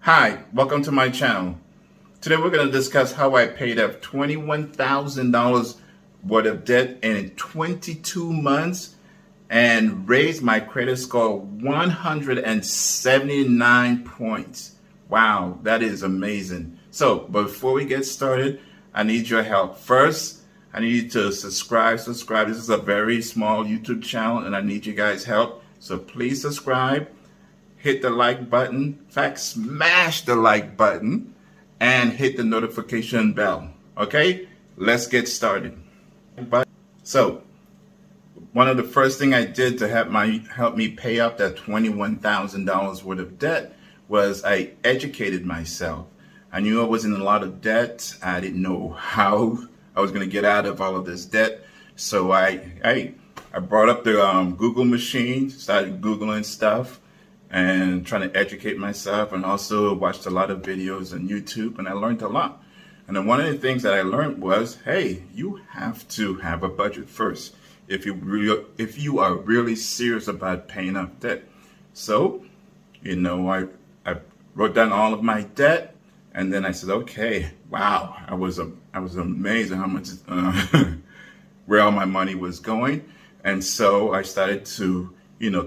Hi, welcome to my channel. Today we're going to discuss how I paid off $21,000 worth of debt in 22 months and raised my credit score 179 points. Wow, that is amazing. So before we get started, I need your help. First, I need you to subscribe. This is a very small YouTube channel and I need you guys' help. So please subscribe. Hit the like button. In fact, smash the like button and hit the notification bell. Okay, let's get started. So, one of the first thing I did to help me pay off that $21,000 worth of debt was I educated myself. I knew I was in a lot of debt. I didn't know how I was going to get out of all of this debt. So I brought up the Google machine, started Googling stuff, and trying to educate myself, and also watched a lot of videos on YouTube, and I learned a lot. And then one of the things that I learned was, hey, you have to have a budget first if you are really serious about paying off debt. So, I wrote down all of my debt, and then I said, okay, wow, I was amazed at how much where all my money was going, and so I started to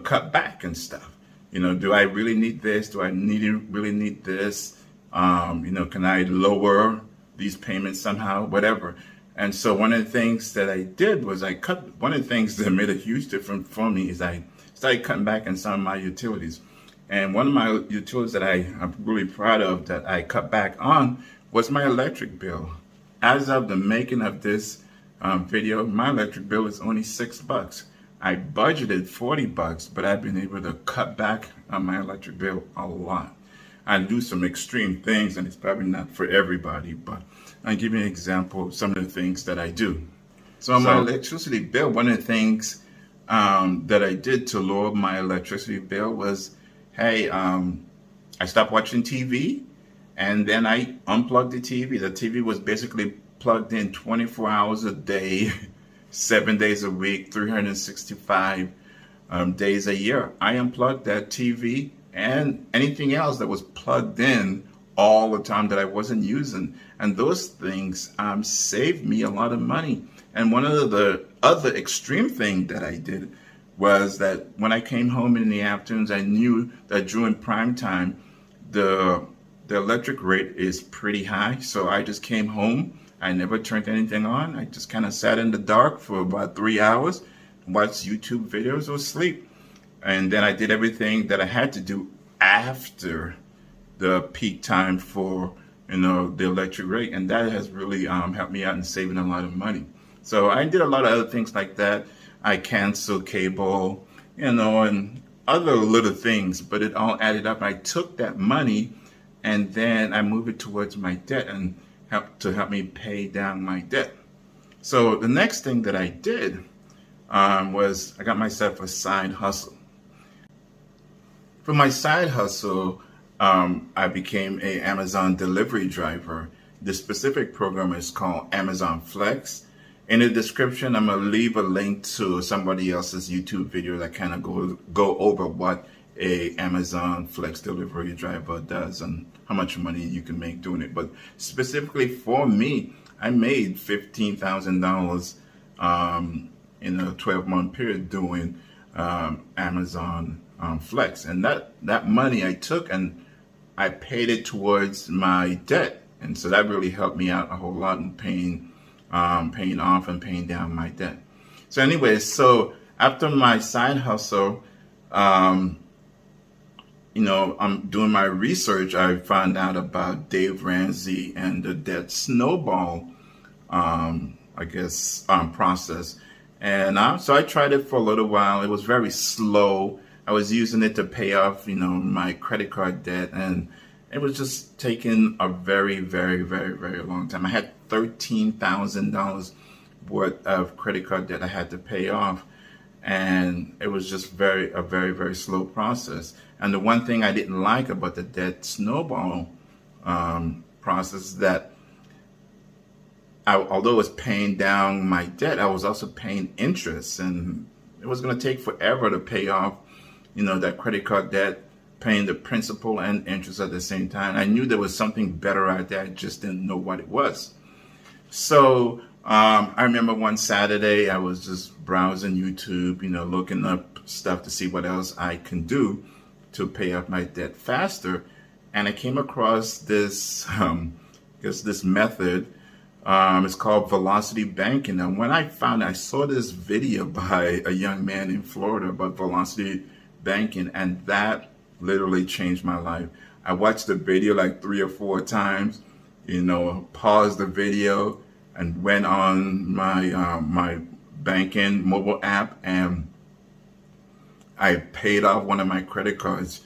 cut back and stuff. Do I really need this? Do I really need this? Can I lower these payments somehow? Whatever. And so one of the things that I did was one of the things that made a huge difference for me is I started cutting back on some of my utilities. And one of my utilities that I'm really proud of that I cut back on was my electric bill. As of the making of this video, my electric bill is only $6. I budgeted $40, but I've been able to cut back on my electric bill a lot. I do some extreme things, and it's probably not for everybody, but I'll give you an example of some of the things that I do. So on my electricity bill, one of the things that I did to lower my electricity bill was, hey, I stopped watching TV, and then I unplugged the TV. The TV was basically plugged in 24 hours a day, 7 days a week, 365 days a year. I unplugged that TV and anything else that was plugged in all the time that I wasn't using. And those things saved me a lot of money. And one of the other extreme thing that I did was that when I came home in the afternoons, I knew that during prime time, the electric rate is pretty high. So I just came home. I never turned anything on. I just kind of sat in the dark for about 3 hours, watched YouTube videos or sleep. And then I did everything that I had to do after the peak time for, the electric rate. And that has really helped me out in saving a lot of money. So I did a lot of other things like that. I canceled cable, and other little things, but it all added up. I took that money and then I moved it towards my debt and help me pay down my debt. So the next thing that I did was I got myself a side hustle. For my side hustle, I became an Amazon delivery driver. The specific program is called Amazon Flex. In the description, I'm going to leave a link to somebody else's YouTube video that kind of go over what a Amazon Flex delivery driver does and how much money you can make doing it. But specifically for me, I made $15,000 in a 12-month period doing Amazon Flex. And that money I took and I paid it towards my debt. And so that really helped me out a whole lot in paying off and paying down my debt. So anyway, so after my side hustle, I'm doing my research. I found out about Dave Ramsey and the debt snowball, process. And so I tried it for a little while. It was very slow. I was using it to pay off, my credit card debt, and it was just taking a very, very, very, very long time. I had $13,000 worth of credit card debt I had to pay off. And it was just a very, very slow process. And the one thing I didn't like about the debt snowball process is that although I was paying down my debt, I was also paying interest. And it was going to take forever to pay off, that credit card debt paying the principal and interest at the same time. I knew there was something better out there. I just didn't know what it was. So I remember one Saturday I was just browsing YouTube, looking up stuff to see what else I can do to pay off my debt faster. And I came across this, this method. It's called velocity banking. And when I saw this video by a young man in Florida about velocity banking, and that literally changed my life. I watched the video like 3 or 4 times, paused the video and went on my banking mobile app, and I paid off one of my credit cards.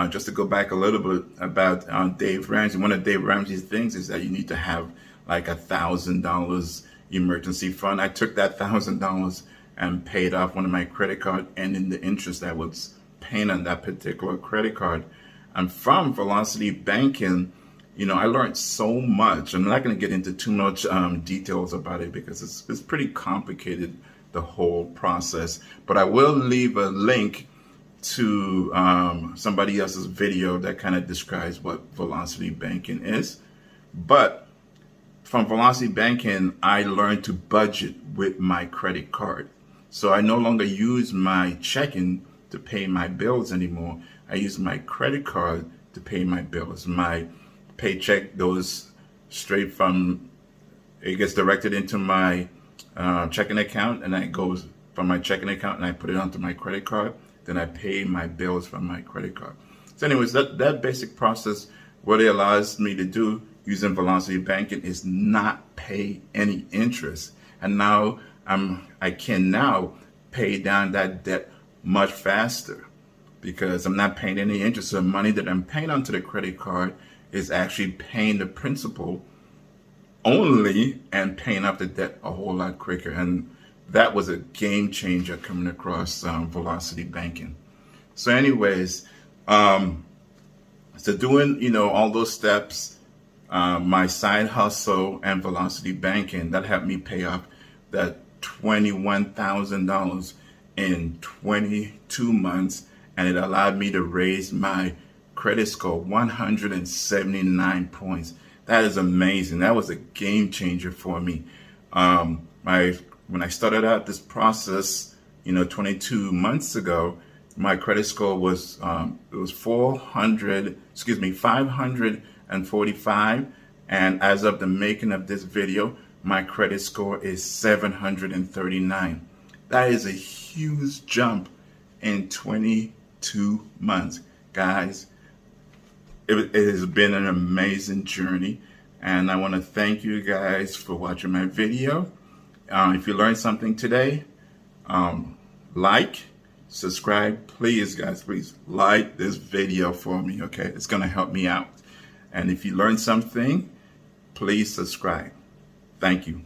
Just to go back a little bit about Dave Ramsey, one of Dave Ramsey's things is that you need to have like $1,000 emergency fund. I took that $1,000 and paid off one of my credit cards, and in the interest I was paying on that particular credit card. And from velocity banking, I learned so much. I'm not going to get into too much details about it because it's pretty complicated, the whole process. But I will leave a link to somebody else's video that kind of describes what velocity banking is. But from velocity banking, I learned to budget with my credit card. So I no longer use my checking to pay my bills anymore. I use my credit card to pay my bills. My paycheck goes straight it gets directed into my checking account, and it goes from my checking account and I put it onto my credit card. Then I pay my bills from my credit card. So anyways, that basic process, what it allows me to do using velocity banking is not pay any interest. And now I can now pay down that debt much faster because I'm not paying any interest. So the money that I'm paying onto the credit card is actually paying the principal only and paying off the debt a whole lot quicker. And that was a game changer coming across velocity banking. So anyways, so doing, all those steps, my side hustle and velocity banking, that helped me pay off that $21,000 in 22 months. And it allowed me to raise my credit score 179 points. That is amazing. That was a game changer for me. When I started out this process, 22 months ago, my credit score was 545, and as of the making of this video, my credit score is 739. That is a huge jump in 22 months, guys. It has been an amazing journey, and I want to thank you guys for watching my video. If you learned something today, like, subscribe, please, guys, please like this video for me, okay? It's going to help me out. And if you learned something, please subscribe. Thank you.